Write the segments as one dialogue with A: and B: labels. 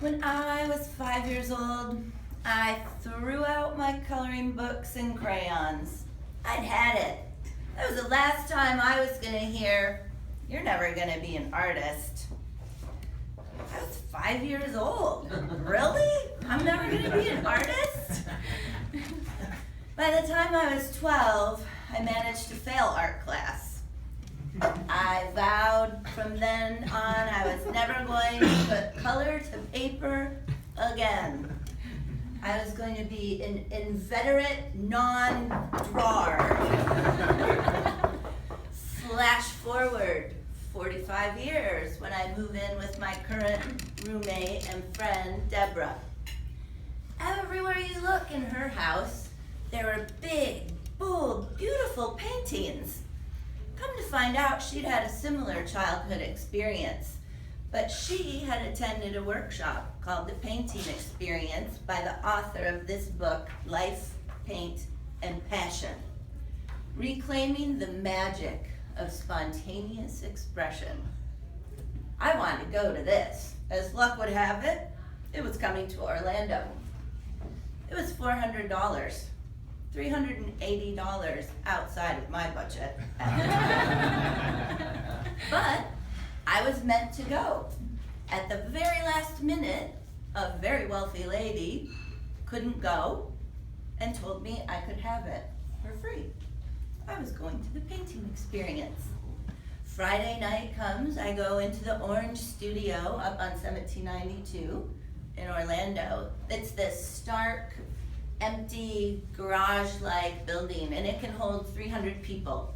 A: When I was 5 years old, I threw out my coloring books and crayons. I'd had it. That was the last time I was gonna hear, "You're never gonna be an artist." I was 5 years old. Really? I'm never gonna be an artist? By the time I was 12, I managed to fail art class. I vowed from then on I was never going to put color to paper again. I was going to be an inveterate non-drawer. Flash forward 45 years when I move in with my current roommate and friend, Deborah. Everywhere you look in her house, there were big, bold, beautiful paintings. Come to find out, she'd had a similar childhood experience, but she had attended a workshop called The Painting Experience by the author of this book, Life, Paint, and Passion, reclaiming the magic of spontaneous expression. I wanted to go to this. As luck would have it, it was coming to Orlando. It was $400. $380 outside of my budget. But I was meant to go. At the very last minute, a very wealthy lady couldn't go and told me I could have it for free. I was going to the painting experience. Friday night comes, I go into the Orange Studio up on 1792 in Orlando. It's this stark, empty, garage-like building, and it can hold 300 people.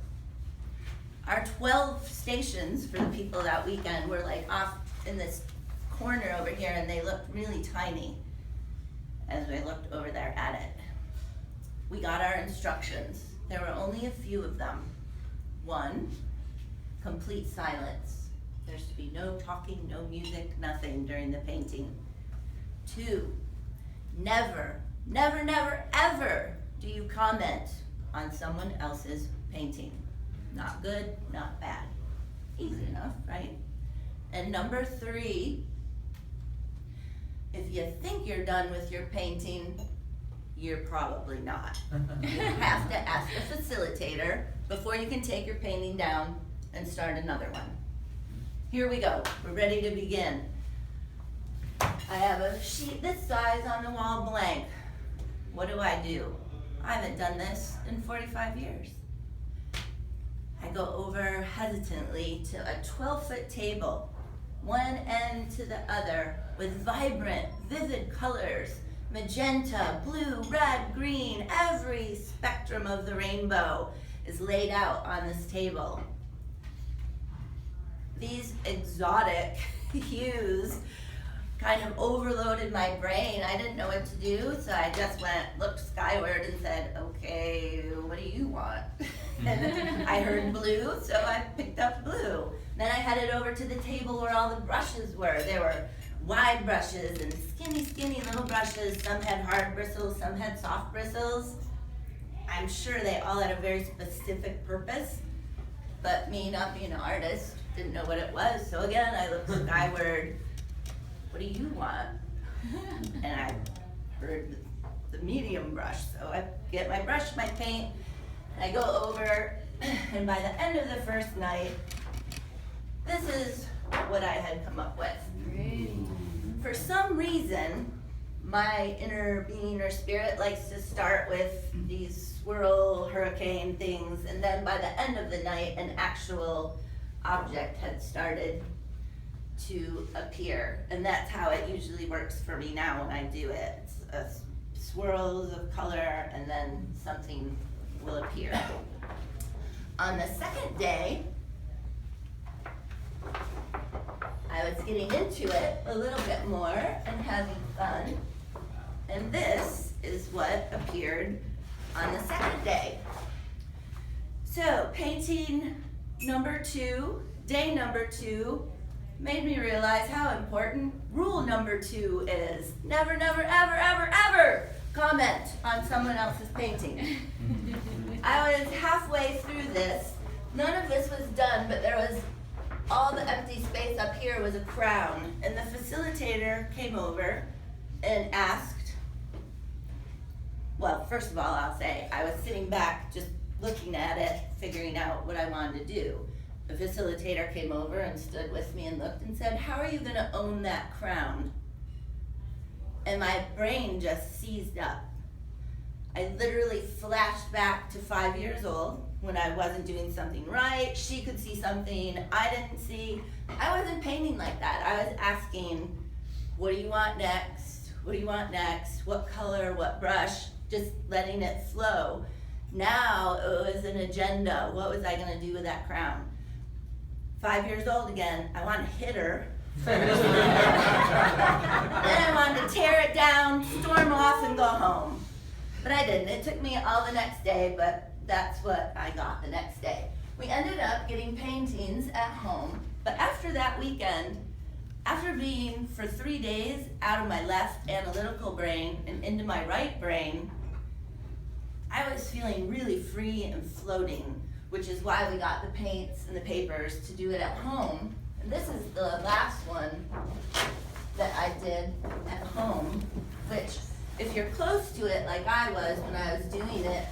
A: Our 12 stations for the people that weekend were like off in this corner over here, and they looked really tiny as we looked over there at it. We got our instructions. There were only a few of them. 1, complete silence. There's to be no talking, no music, nothing during the painting. 2, never, ever do you comment on someone else's painting. Not good, not bad. Easy enough, right? And number 3, if you think you're done with your painting, you're probably not. You have to ask the facilitator before you can take your painting down and start another one. Here we go, we're ready to begin. I have a sheet this size on the wall blank. What do? I haven't done this in 45 years. I go over hesitantly to a 12-foot table, one end to the other, with vibrant, vivid colors, magenta, blue, red, green, every spectrum of the rainbow is laid out on this table. These exotic hues kind of overloaded my brain. I didn't know what to do, so I just looked skyward and said, "Okay, what do you want?" And I heard blue, so I picked up blue. Then I headed over to the table where all the brushes were. There were wide brushes and skinny little brushes. Some had hard bristles, some had soft bristles. I'm sure they all had a very specific purpose, but me not being an artist, didn't know what it was. So again, I looked skyward. "What do you want?" And I heard the medium brush. So I get my brush, my paint, and I go over, and by the end of the first night, this is what I had come up with. For some reason, my inner being or spirit likes to start with these swirl hurricane things, and then by the end of the night, an actual object had started to appear, and that's how it usually works for me now when I do it. It's swirls of color, and then something will appear. On the second day, I was getting into it a little bit more and having fun, and this is what appeared on the second day. So painting number 2, day number 2, made me realize how important rule number 2 is. Never, ever comment on someone else's painting. I was halfway through this. None of this was done, but there was all the empty space up here was a crown, and the facilitator came over and asked, well, first of all, I'll say, I was sitting back just looking at it, figuring out what I wanted to do. The facilitator came over and stood with me and looked and said, how are you gonna own that crown? And my brain just seized up. I literally flashed back to 5 years old when I wasn't doing something right. She could see something I didn't see. I wasn't painting like that. I was asking, what do you want next? What do you want next? What color, what brush? Just letting it flow. Now it was an agenda. What was I gonna do with that crown? 5 years old again, I wanted to hit her. Then I wanted to tear it down, storm off, and go home. But I didn't. It took me all the next day, but that's what I got the next day. We ended up getting paintings at home, but after that weekend, after being for 3 days out of my left analytical brain and into my right brain, I was feeling really free and floating, which is why we got the paints and the papers to do it at home. And this is the last one that I did at home, which if you're close to it like I was when I was doing it,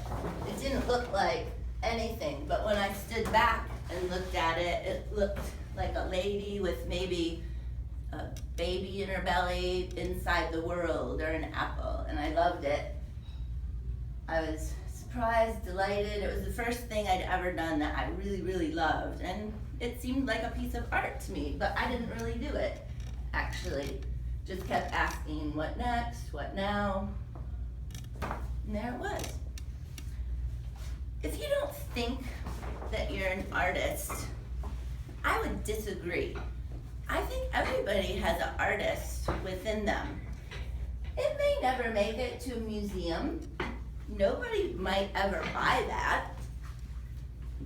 A: it didn't look like anything. But when I stood back and looked at it, it looked like a lady with maybe a baby in her belly inside the world, or an apple, and I loved it. I was surprised, delighted. It was the first thing I'd ever done that I really, really loved, and it seemed like a piece of art to me, but I didn't really do it, actually. Just kept asking, what next, what now? And there it was. If you don't think that you're an artist, I would disagree. I think everybody has an artist within them. It may never make it to a museum. Nobody might ever buy that.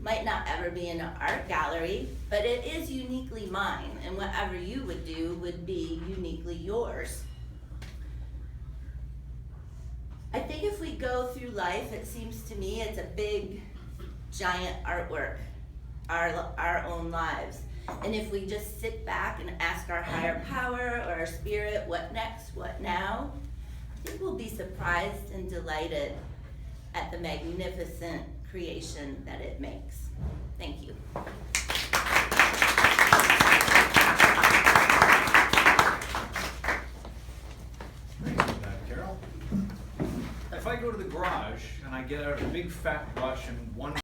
A: Might not ever be in an art gallery, but it is uniquely mine, and whatever you would do would be uniquely yours. I think if we go through life, it seems to me it's a big, giant artwork, our own lives. And if we just sit back and ask our higher power or our spirit, what next, what now, I think we'll be surprised and delighted at the magnificent creation that it makes. Thank you.
B: Thanks for that, Carol. If I go to the garage and I get out a big fat brush and one